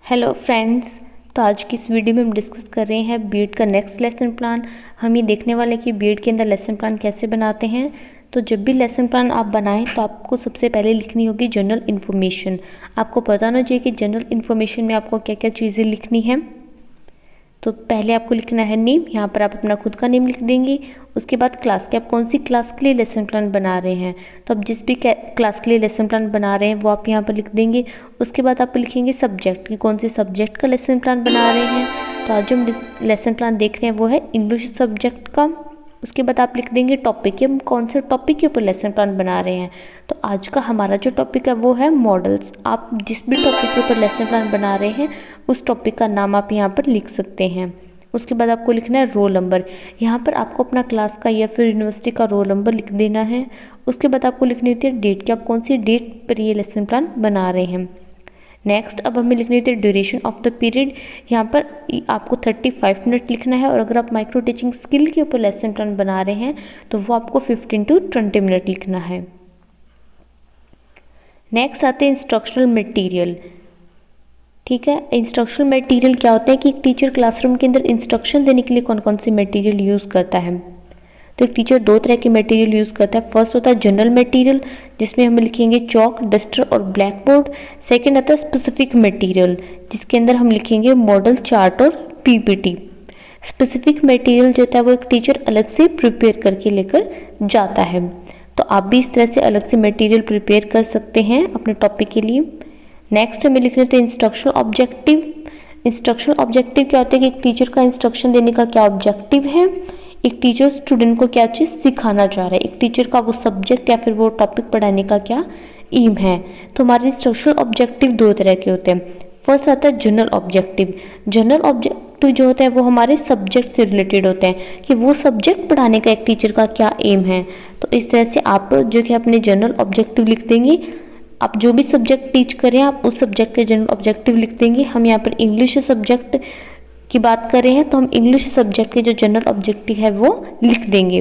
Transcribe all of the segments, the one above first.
Hello friends. तो आज की इस वीडियो में हम डिस्कस कर रहे हैं बीएड का नेक्स्ट लेसन प्लान। हम ये देखने वाले हैं कि बीएड के अंदर लेसन प्लान कैसे बनाते हैं। तो जब भी लेसन प्लान आप बनाएं तो आपको सबसे पहले लिखनी होगी जनरल इन्फॉर्मेशन। आपको पता होना चाहिए कि जनरल इन्फॉर्मेशन में आपको क्या क्या चीज़ें लिखनी है। तो पहले आपको लिखना है नेम, यहाँ पर आप अपना खुद का नेम लिख देंगे। उसके बाद क्लास के आप कौन सी क्लास के लिए लेसन प्लान बना रहे हैं, तो आप जिस भी क्लास के लिए लेसन प्लान बना रहे हैं वो आप यहाँ पर लिख देंगे। उसके बाद आप लिखेंगे सब्जेक्ट कि कौन से सब्जेक्ट का लेसन प्लान बना रहे हैं। तो आज जो हम लेसन प्लान देख रहे हैं वो है इंग्लिश सब्जेक्ट का। उसके बाद आप लिख देंगे टॉपिक कि हम कौन से टॉपिक के ऊपर लेसन प्लान बना रहे हैं। तो आज का हमारा जो टॉपिक है वो है मॉडल्स। आप जिस भी टॉपिक के ऊपर लेसन प्लान बना रहे हैं उस टॉपिक का नाम आप यहाँ पर लिख सकते हैं। उसके बाद आपको लिखना है रोल नंबर। यहाँ पर आपको अपना क्लास का या फिर यूनिवर्सिटी का रोल नंबर लिख देना है। उसके बाद आपको लिखनी होती है डेट कि आप कौन सी डेट पर ये लेसन प्लान बना रहे हैं। नेक्स्ट अब हमें लिखनी होती है ड्यूरेशन ऑफ द पीरियड। यहाँ पर आपको 35 मिनट लिखना है और अगर आप माइक्रो टीचिंग स्किल के ऊपर लेसन प्लान बना रहे हैं तो वो आपको 15 to 20 मिनट लिखना है। नेक्स्ट आते हैं इंस्ट्रक्शनल मटेरियल। ठीक है, इंस्ट्रक्शनल मटेरियल क्या होता है कि एक टीचर क्लासरूम के अंदर इंस्ट्रक्शन देने के लिए कौन कौन से मटेरियल यूज़ करता है। तो एक टीचर दो तरह के मटेरियल यूज़ करता है। फर्स्ट होता है जनरल मटेरियल जिसमें हम लिखेंगे चॉक, डस्टर और ब्लैक बोर्ड। सेकेंड आता है स्पेसिफिक मटेरियल जिसके अंदर हम लिखेंगे मॉडल, चार्ट और पीपीटी। स्पेसिफिक मटेरियल जो होता है वो एक टीचर अलग से प्रिपेयर करके लेकर जाता है। तो आप भी इस तरह से अलग से मटेरियल प्रिपेयर कर सकते हैं अपने टॉपिक के लिए। नेक्स्ट हमें लिखना है इंस्ट्रक्शनल ऑब्जेक्टिव। इंस्ट्रक्शनल ऑब्जेक्टिव क्या होता है कि एक टीचर का इंस्ट्रक्शन देने का क्या ऑब्जेक्टिव है, एक टीचर स्टूडेंट को क्या चीज़ सिखाना चाह रहा है, एक टीचर का वो सब्जेक्ट या फिर वो टॉपिक पढ़ाने का क्या एम है। तो हमारे इंस्ट्रक्शनल ऑब्जेक्टिव दो तरह के होते हैं। फर्स्ट आता है जनरल ऑब्जेक्टिव। जनरल ऑब्जेक्टिव जो होता है वो हमारे सब्जेक्ट से रिलेटेड होते हैं कि वो सब्जेक्ट पढ़ाने का एक टीचर का क्या एम है। तो इस तरह से आप जो कि अपने जनरल ऑब्जेक्टिव लिख देंगे। आप जो भी सब्जेक्ट टीच करें आप उस सब्जेक्ट के जनरल ऑब्जेक्टिव लिख देंगे। हम यहाँ पर इंग्लिश सब्जेक्ट की बात कर रहे हैं तो हम इंग्लिश सब्जेक्ट के जो जनरल ऑब्जेक्टिव है वो लिख देंगे।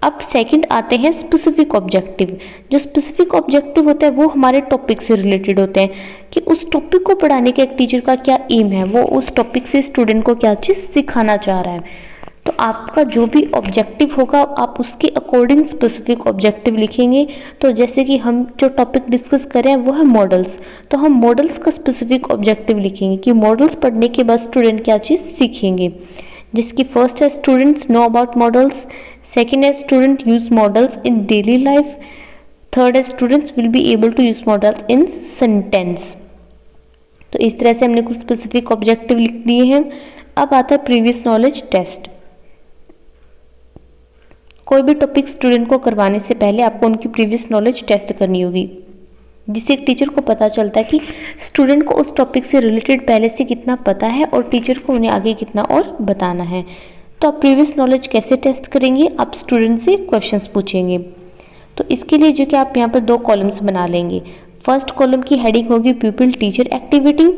अब सेकंड आते हैं स्पेसिफिक ऑब्जेक्टिव। जो स्पेसिफिक ऑब्जेक्टिव होता है वो हमारे टॉपिक से रिलेटेड होते हैं कि उस टॉपिक को पढ़ाने के एक टीचर का क्या एम है, वो उस टॉपिक से स्टूडेंट को क्या चीज़ सिखाना चाह रहा है। तो आपका जो भी ऑब्जेक्टिव होगा आप उसके अकॉर्डिंग स्पेसिफिक ऑब्जेक्टिव लिखेंगे। तो जैसे कि हम जो टॉपिक डिस्कस कर रहे हैं वो है मॉडल्स, तो हम मॉडल्स का स्पेसिफिक ऑब्जेक्टिव लिखेंगे कि मॉडल्स पढ़ने के बाद स्टूडेंट क्या चीज़ सीखेंगे। जिसकी फर्स्ट है students know about models, second है student use models in daily life, third है students will be able to use models in sentence. तो इस तरह से हमने कुछ स्पेसिफिक ऑब्जेक्टिव लिख दिए हैं। अब आता है प्रीवियस नॉलेज टेस्ट। कोई भी टॉपिक स्टूडेंट को करवाने से पहले आपको उनकी प्रीवियस नॉलेज टेस्ट करनी होगी, जिससे एक टीचर को पता चलता है कि स्टूडेंट को उस टॉपिक से रिलेटेड पहले से कितना पता है और टीचर को उन्हें आगे कितना और बताना है। तो आप प्रीवियस नॉलेज कैसे टेस्ट करेंगे, आप स्टूडेंट से क्वेश्चंस पूछेंगे। तो इसके लिए जो कि आप यहाँ पर दो कॉलम्स बना लेंगे। फर्स्ट कॉलम की हेडिंग होगी people teacher activity,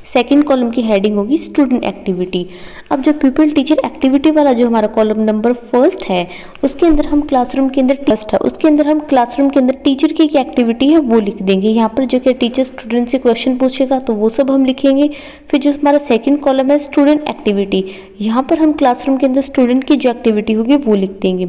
second column की हेडिंग होगी स्टूडेंट एक्टिविटी। अब जो पीपल टीचर एक्टिविटी वाला जो हमारा कॉलम नंबर फर्स्ट है उसके अंदर हम क्लासरूम के अंदर टेस्ट है, उसके अंदर हम क्लासरूम के अंदर टीचर की क्या एक्टिविटी है वो लिख देंगे। यहाँ पर जो कि टीचर स्टूडेंट से क्वेश्चन पूछेगा तो वो सब हम लिखेंगे। फिर जो हमारा सेकेंड कॉलम है स्टूडेंट एक्टिविटी, यहाँ पर हम क्लासरूम के अंदर स्टूडेंट की जो एक्टिविटी होगी वो लिख देंगे।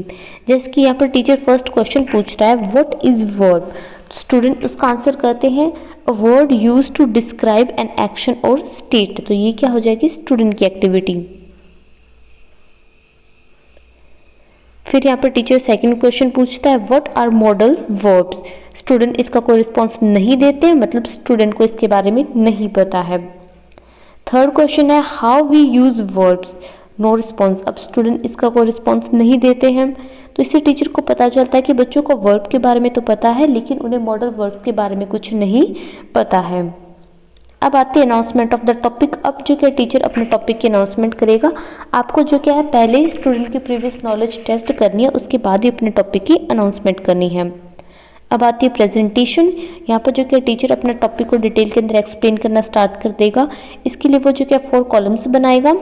जैसे कि यहाँ पर टीचर फर्स्ट क्वेश्चन पूछता है व्हाट इज वर्ब, स्टूडेंट उसका आंसर करते हैं a word use to describe an action और स्टेट। तो ये क्या हो जाएगी स्टूडेंट की एक्टिविटी। फिर यहाँ पर टीचर सेकंड क्वेश्चन पूछता है what are model verbs, student इसका कोई रिस्पॉन्स नहीं देते हैं, मतलब स्टूडेंट को इसके बारे में नहीं पता है। थर्ड क्वेश्चन है how we use verbs, no response, अब स्टूडेंट इसका कोई रिस्पॉन्स नहीं देते हैं। तो इससे टीचर को पता चलता है कि बच्चों को वर्ब के बारे में तो पता है लेकिन उन्हें मॉडल वर्ब्स के बारे में कुछ नहीं पता है। अब आते हैं अनाउंसमेंट ऑफ द टॉपिक। अब जो क्या टीचर अपने टॉपिक की अनाउंसमेंट करेगा, आपको जो क्या है पहले ही स्टूडेंट की प्रीवियस नॉलेज टेस्ट करनी है, उसके बाद ही अपने टॉपिक की अनाउंसमेंट करनी है। अब आती है प्रेजेंटेशन। यहाँ पर जो क्या टीचर अपने टॉपिक को डिटेल के अंदर एक्सप्लेन करना स्टार्ट कर देगा। इसके लिए वो जो क्या 4 कॉलम्स बनाएगा।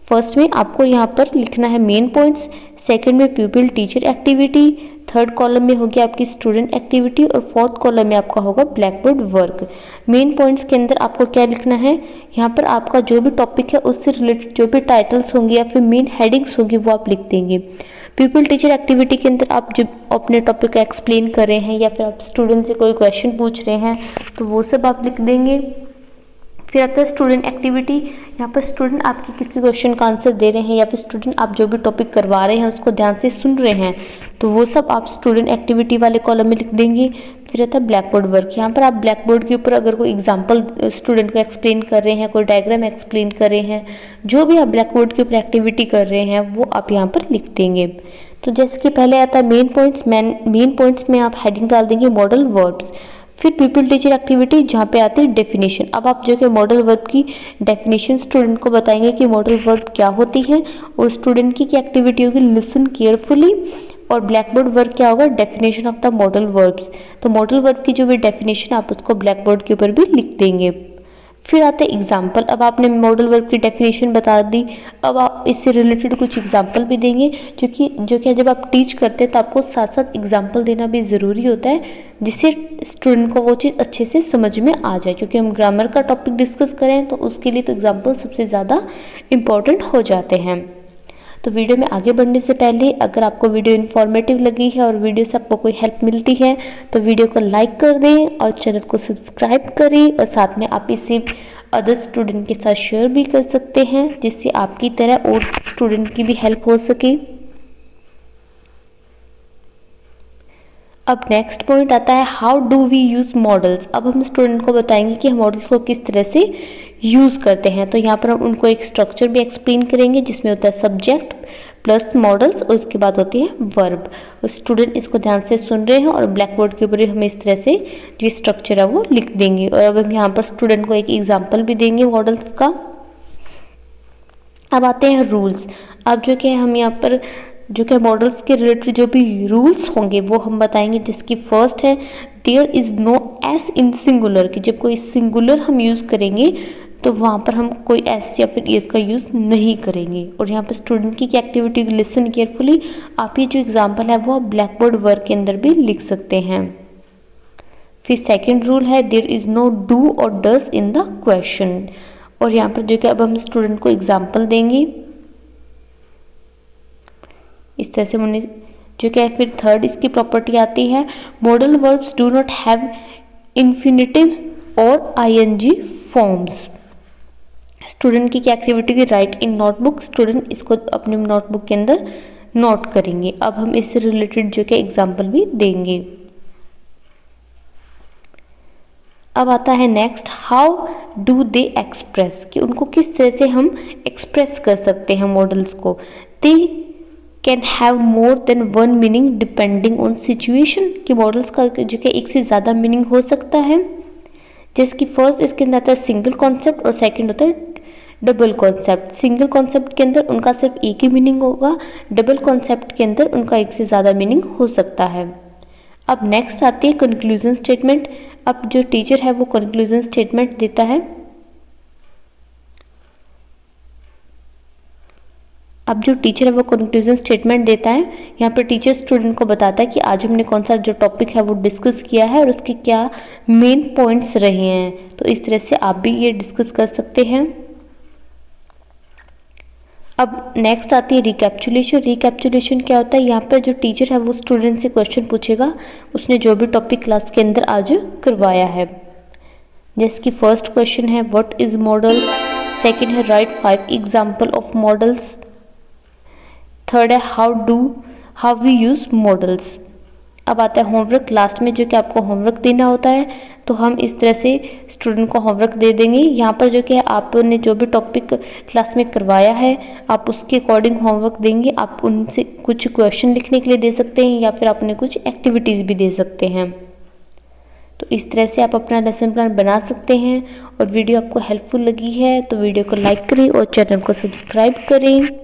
फर्स्ट में आपको यहाँ पर लिखना है मेन पॉइंट्स, सेकंड में people teacher activity, third column में होगी आपकी स्टूडेंट एक्टिविटी और फोर्थ कॉलम में आपका होगा black board work. Main points के अंदर आपको क्या लिखना है, यहाँ पर आपका जो भी टॉपिक है उससे रिलेटेड जो भी टाइटल्स होंगे या फिर मेन हेडिंग्स होंगी वो आप लिख देंगे। पीपल टीचर एक्टिविटी के अंदर आप जब अपने टॉपिक का एक्सप्लेन कर रहे हैं या फिर आप स्टूडेंट से कोई क्वेश्चन पूछ रहे हैं तो वो सब आप लिख देंगे। फिर आता है स्टूडेंट एक्टिविटी, यहाँ पर स्टूडेंट आपके किसी क्वेश्चन का आंसर दे रहे हैं या फिर स्टूडेंट आप जो भी टॉपिक करवा रहे हैं उसको ध्यान से सुन रहे हैं तो वो सब आप स्टूडेंट एक्टिविटी वाले कॉलम में लिख देंगे। फिर आता है ब्लैक बोर्ड वर्क, यहाँ पर आप ब्लैक बोर्ड के ऊपर अगर कोई एग्जाम्पल स्टूडेंट को एक्सप्लेन कर रहे हैं, कोई डायग्राम एक्सप्लेन कर रहे हैं, जो भी आप ब्लैक बोर्ड के ऊपर एक्टिविटी कर रहे हैं वो आप यहाँ पर लिख देंगे। तो जैसे कि पहले आता है मेन पॉइंट्स, मेन पॉइंट्स में आप हेडिंग डाल देंगे मॉडल वर्ब्स। फिर पीपल टीचर एक्टिविटी जहाँ पे आती है डेफिनेशन, अब आप जो कि मॉडल वर्ब की डेफिनेशन स्टूडेंट को बताएंगे कि मॉडल वर्ब क्या होती है और स्टूडेंट की क्या एक्टिविटी होगी, लिसन केयरफुली। और ब्लैक बोर्ड वर्क क्या होगा, definition of the modal verbs. तो मॉडल वर्ब की जो भी डेफिनेशन आप उसको ब्लैक बोर्ड के ऊपर भी लिख देंगे। फिर आते हैं एग्जाम्पल, अब आपने मॉडल वर्ब की डेफिनेशन बता दी, अब आप इससे रिलेटेड कुछ एग्जाम्पल भी देंगे क्योंकि जो कि जब आप टीच करते हैं तो आपको साथ साथ एग्जाम्पल देना भी ज़रूरी होता है जिससे स्टूडेंट को वो चीज़ अच्छे से समझ में आ जाए। क्योंकि हम ग्रामर का टॉपिक डिस्कस करें तो उसके लिए तो एग्जाम्पल सबसे ज़्यादा इम्पॉर्टेंट हो जाते हैं। तो वीडियो में आगे बढ़ने से पहले अगर आपको वीडियो इन्फॉर्मेटिव लगी है और वीडियो से आपको कोई हेल्प मिलती है तो वीडियो को लाइक कर दें और चैनल को सब्सक्राइब करें और साथ में आप इसे अदर स्टूडेंट के साथ शेयर भी कर सकते हैं जिससे आपकी तरह और स्टूडेंट की भी हेल्प हो सके। अब नेक्स्ट पॉइंट आता है how do we use models. अब हम स्टूडेंट को बताएंगे कि हम मॉडल्स को किस तरह से यूज़ करते हैं। तो यहाँ पर हम उनको एक स्ट्रक्चर भी एक्सप्लेन करेंगे जिसमें होता है सब्जेक्ट प्लस मॉडल्स और उसके बाद होती है वर्ब। स्टूडेंट इसको ध्यान से सुन रहे हैं और ब्लैक बोर्ड के ऊपर हम इस तरह से जो स्ट्रक्चर है वो लिख देंगे। और अब हम यहाँ पर स्टूडेंट को एक एग्जाम्पल भी देंगे मॉडल्स का। अब आते हैं रूल्स। अब जो कि हम यहाँ पर जो कि मॉडल्स के रिलेटेड जो भी रूल्स होंगे वो हम बताएंगे, जिसकी फर्स्ट है there is no S in singular, कि जब कोई सिंगुलर हम यूज़ करेंगे तो वहाँ पर हम कोई एस या फिर एस का यूज़ नहीं करेंगे। और यहाँ पर स्टूडेंट की एक्टिविटी लिसन केयरफुली, आप ये जो एग्जाम्पल है वो आप ब्लैक बोर्ड वर्क के अंदर भी लिख सकते हैं। फिर सेकेंड रूल है देयर इज़ नो डू और डज इन द क्वेश्चन। और यहाँ पर जो कि अब हम स्टूडेंट को एग्जाम्पल देंगे इस तरह से हमने जो क्या है। फिर थर्ड इसकी प्रॉपर्टी आती है modal verbs do not have infinitive और आईएनजी फॉर्म्स। स्टूडेंट की क्या एक्टिविटी की राइट इन नोटबुक, स्टूडेंट इसको अपने नोटबुक के अंदर नोट करेंगे। अब हम इससे रिलेटेड जो कि एग्जाम्पल भी देंगे। अब आता है next how do they express, कि उनको किस तरह से हम एक्सप्रेस कर सकते हैं मॉडल्स को। They can have more than one meaning depending on situation, कि मॉडल्स का जो कि एक से ज़्यादा मीनिंग हो सकता है। जैसे कि फर्स्ट इसके अंदर आता है सिंगल कॉन्सेप्ट और सेकंड होता है डबल कॉन्सेप्ट। सिंगल कॉन्सेप्ट के अंदर उनका सिर्फ एक ही मीनिंग होगा, डबल कॉन्सेप्ट के अंदर उनका एक से ज़्यादा मीनिंग हो सकता है। अब नेक्स्ट आती है कंक्लूजन स्टेटमेंट। अब जो टीचर है वो कंक्लूजन स्टेटमेंट देता है। अब जो टीचर है वो कंक्लूजन स्टेटमेंट देता है। यहाँ पर टीचर स्टूडेंट को बताता है कि आज हमने कौन सा जो टॉपिक है वो डिस्कस किया है और उसके क्या मेन पॉइंट्स रहे हैं। तो इस तरह से आप भी ये डिस्कस कर सकते हैं। अब नेक्स्ट आती है रिकैप्चुलेशन। रिकैप्चुलेशन क्या होता है, यहाँ पर जो टीचर है वो स्टूडेंट से क्वेश्चन पूछेगा उसने जो भी टॉपिक क्लास के अंदर आज करवाया है। जैसे कि फर्स्ट क्वेश्चन है व्हाट इज मॉडल, सेकंड है right 5 example of models, third है हाउ वी यूज मॉडल्स। अब आता है होमवर्क। लास्ट में जो कि आपको होमवर्क देना होता है तो हम इस तरह से स्टूडेंट को होमवर्क दे देंगे। यहाँ पर जो कि आपने जो भी टॉपिक क्लास में करवाया है आप उसके अकॉर्डिंग होमवर्क देंगे। आप उनसे कुछ क्वेश्चन लिखने के लिए दे सकते हैं या फिर अपने कुछ एक्टिविटीज़ भी दे सकते हैं। तो इस तरह से आप अपना लेसन प्लान बना सकते हैं। और वीडियो आपको हेल्पफुल लगी है तो वीडियो को लाइक करें और चैनल को सब्सक्राइब करें।